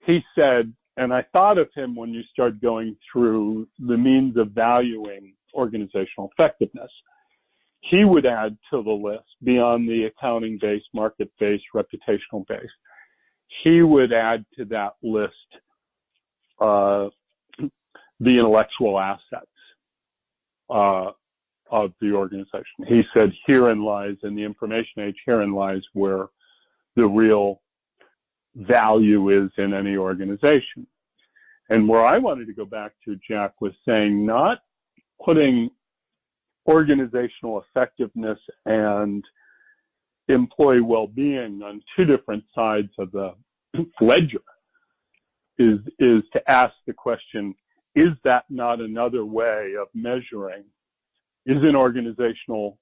He said, and I thought of him when you start going through the means of valuing organizational effectiveness. He would add to the list, beyond the accounting-based, market-based, reputational-based, he would add to that list the intellectual assets of the organization. He said, herein lies, in the information age, herein lies where the real value is in any organization. And where I wanted to go back to, Jack, was saying not putting organizational effectiveness and employee well-being on two different sides of the ledger is to ask the question, is that not another way of measuring? Is an organizational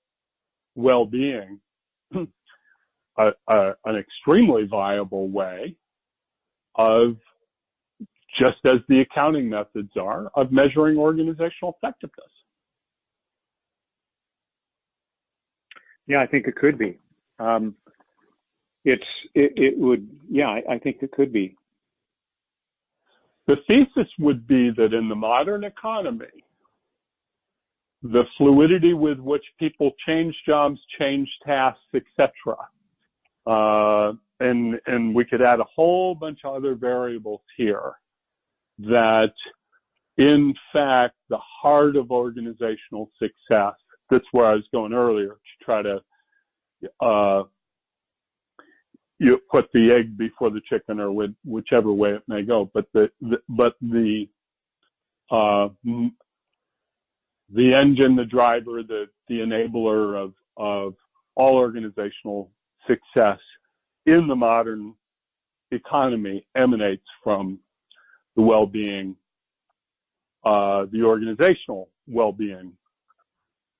well-being an extremely viable way of, just as the accounting methods are, of measuring organizational effectiveness? Yeah, I think it could be. It would, yeah, I think it could be. The thesis would be that in the modern economy, the fluidity with which people change jobs, change tasks, etc., and we could add a whole bunch of other variables here, that in fact the heart of organizational success, that's where I was going earlier, to try to you put the egg before the chicken, or whichever way it may go, but the engine, the driver, the enabler of all organizational success in the modern economy emanates from the well-being, the organizational well-being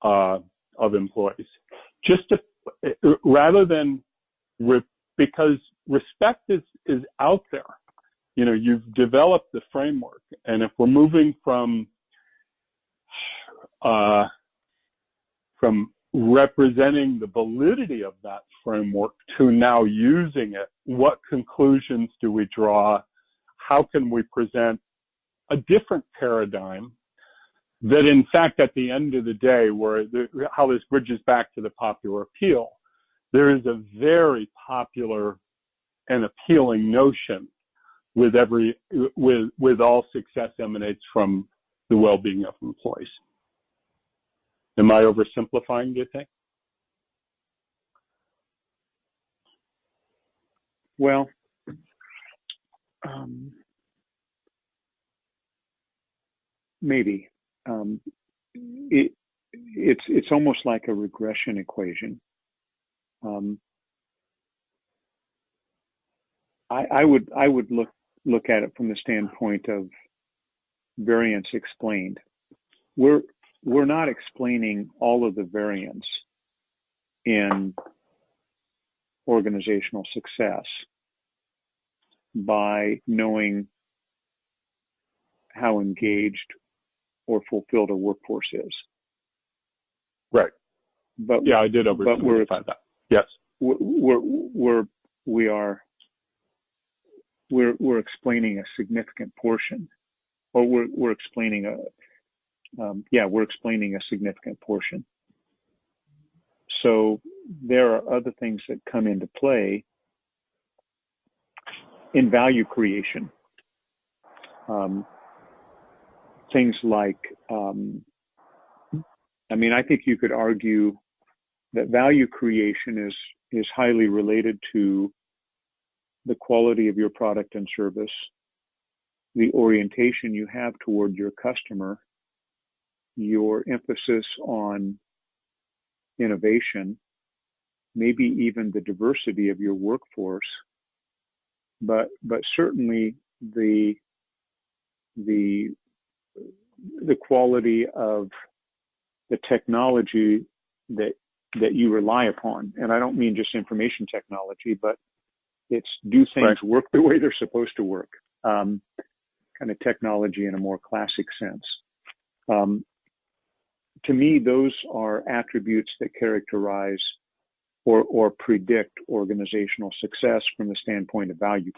of employees. Just to, rather than, because respect is out there. You know, you've developed the framework, and if we're moving from representing the validity of that framework to now using it, what conclusions do we draw? How can we present a different paradigm that, in fact, at the end of the day, how this bridges back to the popular appeal, there is a very popular and appealing notion with all success emanates from the well-being of employees. Am I oversimplifying, do you think? Well, maybe. It's almost like a regression equation. I would look at it from the standpoint of variance explained. We're not explaining all of the variance in organizational success by knowing how engaged or fulfilled a workforce is. Right. But yeah, I did oversimplify that. Yes. We're explaining a significant portion, or we're explaining a significant portion. So there are other things that come into play in value creation. Things like, I think you could argue that value creation is highly related to the quality of your product and service, the orientation you have toward your customer, your emphasis on innovation, maybe even the diversity of your workforce, but certainly the quality of the technology that you rely upon. And I don't mean just information technology, but it's do things right. work the way they're supposed to work, kind of technology in a more classic sense. To me, those are attributes that characterize or predict organizational success from the standpoint of value